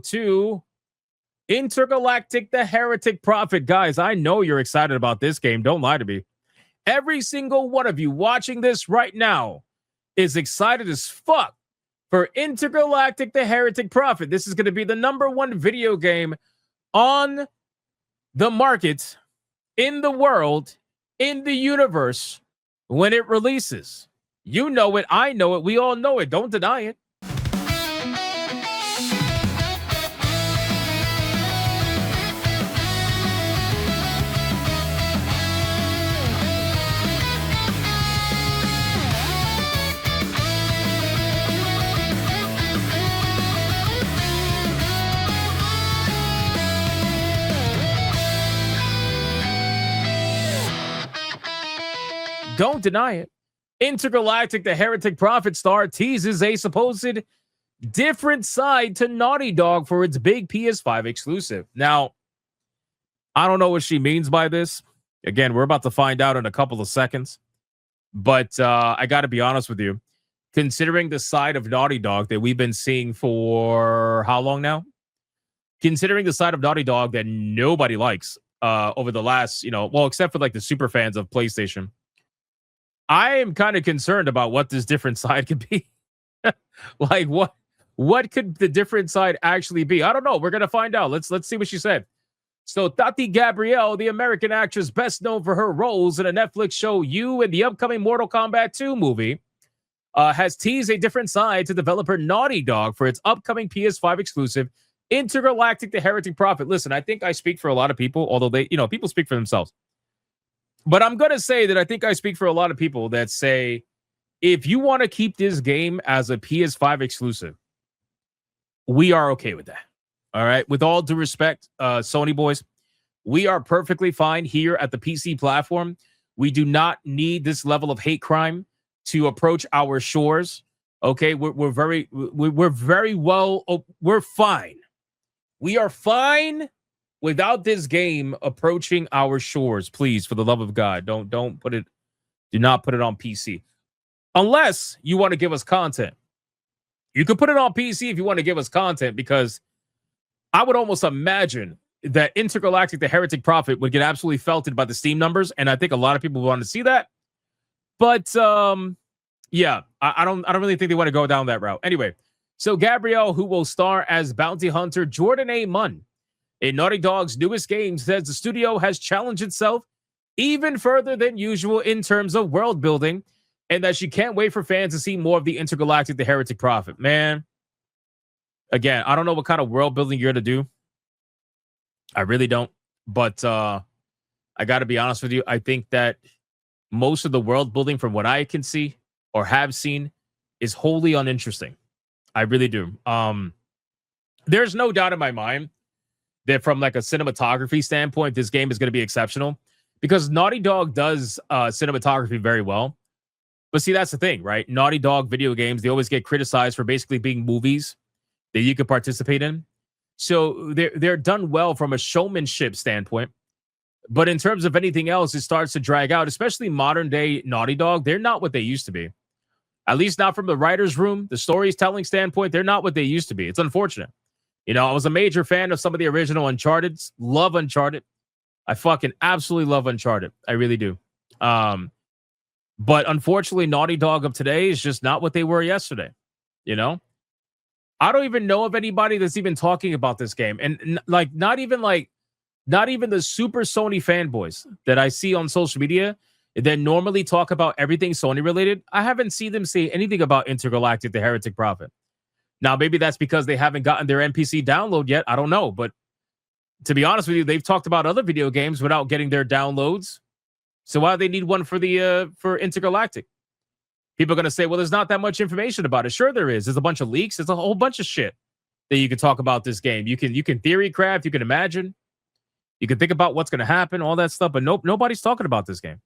to Intergalactic the Heretic Prophet. Guys, I know you're excited about this game. Don't lie to me. Every single one of you watching this right now is excited as fuck for Intergalactic the Heretic Prophet. This is going to be the #1 video game on the market, in the world, in the universe when it releases. You know it. I know it. We all know it. Don't deny it. Don't deny it. Intergalactic the Heretic Prophet star teases a supposed different side to Naughty Dog for its big PS5 exclusive. Now, I don't know what she means by this. Again, we're about to find out in a couple of seconds. But I got to be honest with you. Considering the side of Naughty Dog that we've been seeing for how long now? Considering the side of Naughty Dog that nobody likes over the last, well, except for like the super fans of PlayStation. I am kind of concerned about what this different side could be. Like what could the different side actually be? I don't know. We're gonna find out. Let's see what she said. So Tati Gabrielle, the American actress best known for her roles in a Netflix show You and the upcoming Mortal Kombat 2 movie, has teased a different side to developer Naughty Dog for its upcoming PS5 exclusive Intergalactic the Heretic Prophet. Listen, I think I speak for a lot of people, although they, people speak for themselves. But I'm going to say that I think I speak for a lot of people that say, if you want to keep this game as a PS5 exclusive, we are okay with that. All right. With all due respect, Sony boys, we are perfectly fine here at the PC platform. We do not need this level of hate crime to approach our shores. Okay. We're very well. We're fine. We are fine without this game approaching our shores. Please, for the love of God, do not put it on PC. Unless you want to give us content. You can put it on PC if you want to give us content, because I would almost imagine that Intergalactic the Heretic Prophet would get absolutely felted by the Steam numbers, and I think a lot of people want to see that. But yeah, I don't really think they want to go down that route. Anyway, so Gabrielle, who will star as bounty hunter Jordan A. Munn in Naughty Dog's newest game, says the studio has challenged itself even further than usual in terms of world building, and that she can't wait for fans to see more of the Intergalactic the Heretic Prophet. Man, again, I don't know what kind of world building you're to do. I really don't. But I got to be honest with you. I think that most of the world building, from what I can see or have seen, is wholly uninteresting. I really do. There's no doubt in my mind that from like a cinematography standpoint, this game is going to be exceptional, because Naughty Dog does cinematography very well. But see, that's the thing, right? Naughty Dog video games, they always get criticized for basically being movies that you could participate in. So they're done well from a showmanship standpoint. But in terms of anything else, it starts to drag out, especially modern day Naughty Dog. They're not what they used to be. At least not from the writer's room, the storytelling standpoint. They're not what they used to be. It's unfortunate. I was a major fan of some of the original Uncharted. Love Uncharted. I fucking absolutely love Uncharted. I really do. But unfortunately, Naughty Dog of today is just not what they were yesterday. I don't even know of anybody that's even talking about this game. And not even the super Sony fanboys that I see on social media that normally talk about everything Sony related. I haven't seen them say anything about Intergalactic the Heretic Prophet. Now, maybe that's because they haven't gotten their NPC download yet. I don't know. But to be honest with you, they've talked about other video games without getting their downloads. So why do they need one for Intergalactic? People are going to say, well, there's not that much information about it. Sure there is. There's a bunch of leaks. There's a whole bunch of shit that you can talk about this game. You can theory craft. You can imagine. You can think about what's going to happen, all that stuff. But nobody's talking about this game.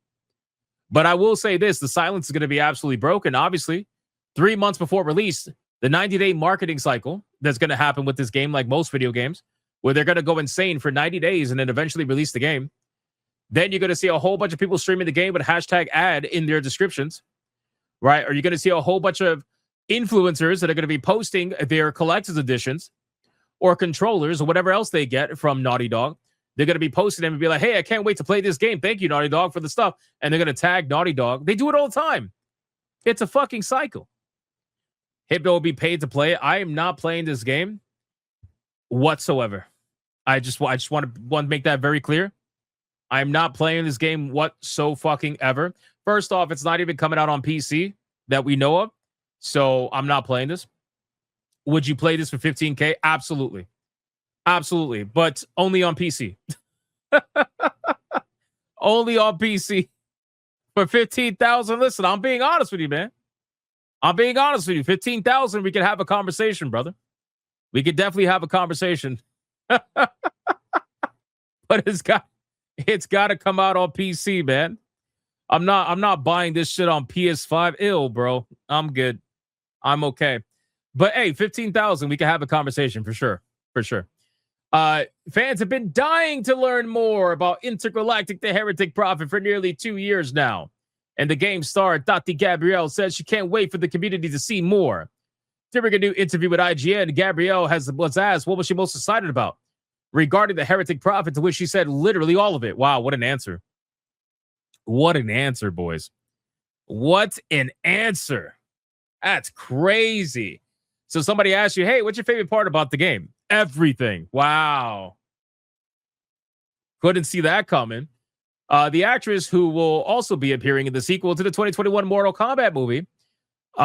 But I will say this. The silence is going to be absolutely broken. Obviously, 3 months before release, the 90-day marketing cycle that's going to happen with this game, like most video games, where they're going to go insane for 90 days and then eventually release the game. Then you're going to see a whole bunch of people streaming the game with hashtag ad in their descriptions, right? Or you're going to see a whole bunch of influencers that are going to be posting their collector's editions or controllers or whatever else they get from Naughty Dog. They're going to be posting them and be like, hey, I can't wait to play this game. Thank you, Naughty Dog, for the stuff. And they're going to tag Naughty Dog. They do it all the time. It's a fucking cycle. Hypno will be paid to play it. I am not playing this game whatsoever. I just want to make that very clear. I'm not playing this game whatsoever. First off, it's not even coming out on PC that we know of. So I'm not playing this. Would you play this for $15K? Absolutely. Absolutely. But only on PC. Only on PC. For $15,000. Listen, I'm being honest with you, man. I'm being honest with you. $15,000, we could have a conversation, brother. We could definitely have a conversation. But it's got to come out on PC, man. I'm not buying this shit on PS5. Ew, bro. I'm good. I'm okay. But hey, $15,000, we can have a conversation for sure. For sure. Fans have been dying to learn more about Intergalactic the Heretic Prophet for nearly 2 years now. And the game star, Tati Gabrielle, says she can't wait for the community to see more. During a new interview with IGN, Gabrielle was asked what was she most excited about regarding the Heretic Prophet, to which she said literally all of it. Wow, what an answer. What an answer, boys. What an answer. That's crazy. So somebody asked you, hey, what's your favorite part about the game? Everything. Wow. Couldn't see that coming. The actress who will also be appearing in the sequel to the 2021 Mortal Kombat movie,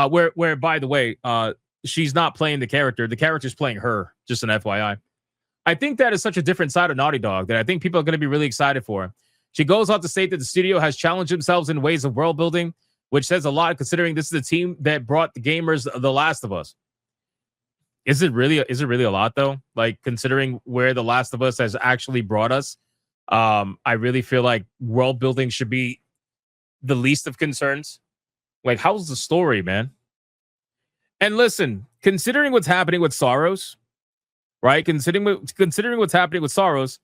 where by the way, she's not playing the character. The character's playing her, just an FYI. I think that is such a different side of Naughty Dog that I think people are going to be really excited for. She goes on to state that the studio has challenged themselves in ways of world building, which says a lot considering this is the team that brought the gamers The Last of Us. Is it really a lot though? Like considering where The Last of Us has actually brought us, I really feel like world building should be the least of concerns. Like, how's the story, man? And listen, considering what's happening with Soros, right? Considering what's happening with Soros,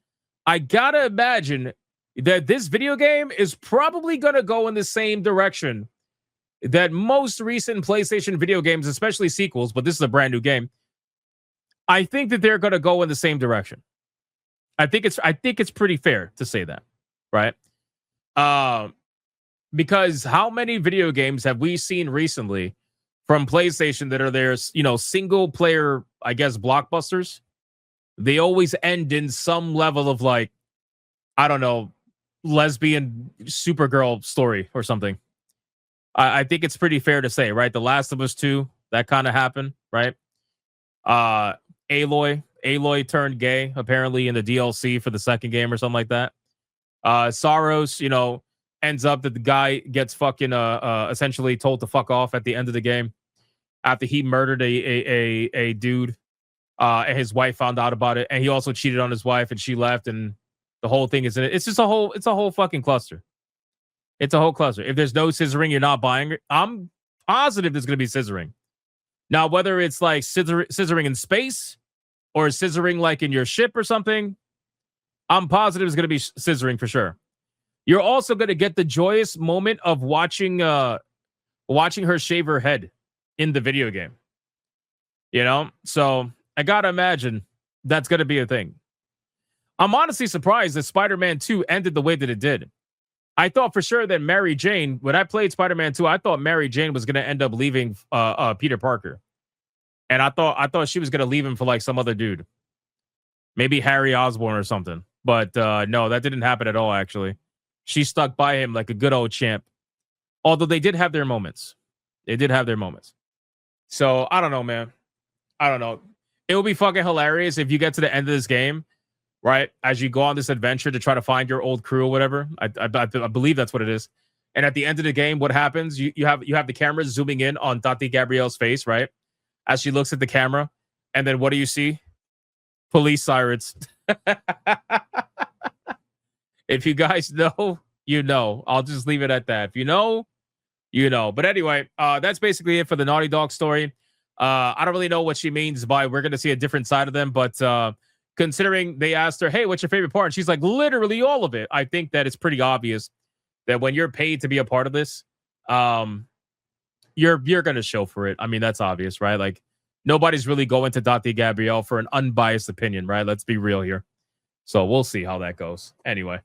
I gotta imagine that this video game is probably gonna go in the same direction that most recent PlayStation video games, especially sequels, but this is a brand new game. I think that they're gonna go in the same direction. I think it's pretty fair to say that, right? Because how many video games have we seen recently from PlayStation that are their, single player, I guess, blockbusters? They always end in some level of like, I don't know, lesbian Supergirl story or something. I think it's pretty fair to say, right? The Last of Us 2, that kind of happened, right? Aloy turned gay, apparently, in the DLC for the second game or something like that. Soros, ends up that the guy gets fucking essentially told to fuck off at the end of the game after he murdered a dude. And his wife found out about it, and he also cheated on his wife, and she left, and the whole thing is in it. It's just a whole fucking cluster. It's a whole cluster. If there's no scissoring, you're not buying it. I'm positive there's going to be scissoring. Now, whether it's like scissoring in space or scissoring like in your ship or something, I'm positive it's going to be scissoring for sure. You're also going to get the joyous moment of watching her shave her head in the video game. So I got to imagine that's going to be a thing. I'm honestly surprised that Spider-Man 2 ended the way that it did. I thought for sure that Mary Jane, when I played Spider-Man 2, I thought Mary Jane was going to end up leaving Peter Parker. And I thought she was going to leave him for like some other dude. Maybe Harry Osborn or something. But no, that didn't happen at all, actually. She stuck by him like a good old champ. Although they did have their moments. So, I don't know, man. I don't know. It will be fucking hilarious if you get to the end of this game, right? As you go on this adventure to try to find your old crew or whatever. I believe that's what it is. And at the end of the game, what happens? You have the camera zooming in on Tati Gabrielle's face, right? As she looks at the camera. And then what do you see? Police sirens. If you guys know, you know. I'll just leave it at that. If you know, you know. But anyway, that's basically it for the Naughty Dog story. I don't really know what she means by we're going to see a different side of them, but considering they asked her, hey, what's your favorite part? And she's like, literally all of it. I think that it's pretty obvious that when you're paid to be a part of this, you're going to show for it. I mean, that's obvious, right? Like nobody's really going to Dante Gabriel for an unbiased opinion, right? Let's be real here. So we'll see how that goes. Anyway.